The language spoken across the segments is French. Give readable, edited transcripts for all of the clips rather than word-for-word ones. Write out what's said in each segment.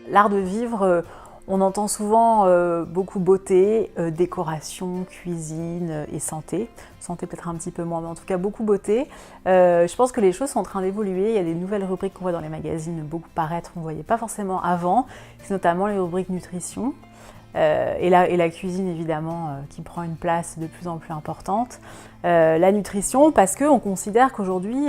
L'art de vivre, on entend souvent beaucoup beauté, décoration, cuisine et santé. Santé peut-être un petit peu moins, mais en tout cas beaucoup beauté. Je pense que les choses sont en train d'évoluer. Il y a des nouvelles rubriques qu'on voit dans les magazines beaucoup paraître, qu'on ne voyait pas forcément avant. C'est notamment les rubriques nutrition. Et la cuisine évidemment qui prend une place de plus en plus importante. La nutrition parce qu'on considère qu'aujourd'hui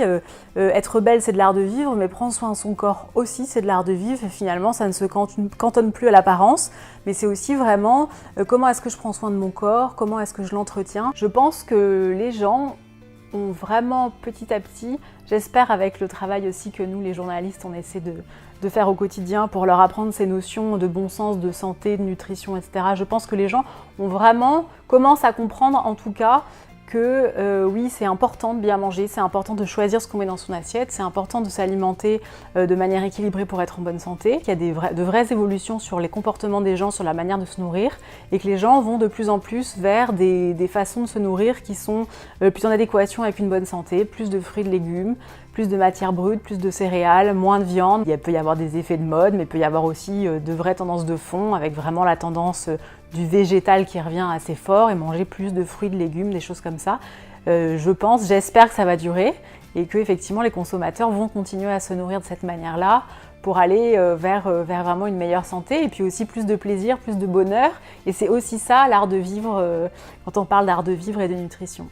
être belle c'est de l'art de vivre, mais prendre soin de son corps aussi c'est de l'art de vivre, et finalement ça ne se cantonne plus à l'apparence, mais c'est aussi vraiment comment est-ce que je prends soin de mon corps, comment est-ce que je l'entretiens. Je pense que les gens ont vraiment petit à petit, j'espère avec le travail aussi que nous les journalistes on essaie de faire au quotidien pour leur apprendre ces notions de bon sens, de santé, de nutrition, etc. Je pense que les gens ont vraiment commencé à comprendre en tout cas que oui, c'est important de bien manger, c'est important de choisir ce qu'on met dans son assiette, c'est important de s'alimenter de manière équilibrée pour être en bonne santé, qu'il y a de vraies évolutions sur les comportements des gens, sur la manière de se nourrir, et que les gens vont de plus en plus vers des façons de se nourrir qui sont plus en adéquation avec une bonne santé, plus de fruits, de légumes, plus de matières brutes, plus de céréales, moins de viande. Il peut y avoir des effets de mode, mais il peut y avoir aussi de vraies tendances de fond, avec vraiment la tendance du végétal qui revient assez fort, et manger plus de fruits, de légumes, des choses comme ça. J'espère que ça va durer, et que effectivement les consommateurs vont continuer à se nourrir de cette manière-là pour aller vers vraiment une meilleure santé, et puis aussi plus de plaisir, plus de bonheur. Et c'est aussi ça l'art de vivre quand on parle d'art de vivre et de nutrition.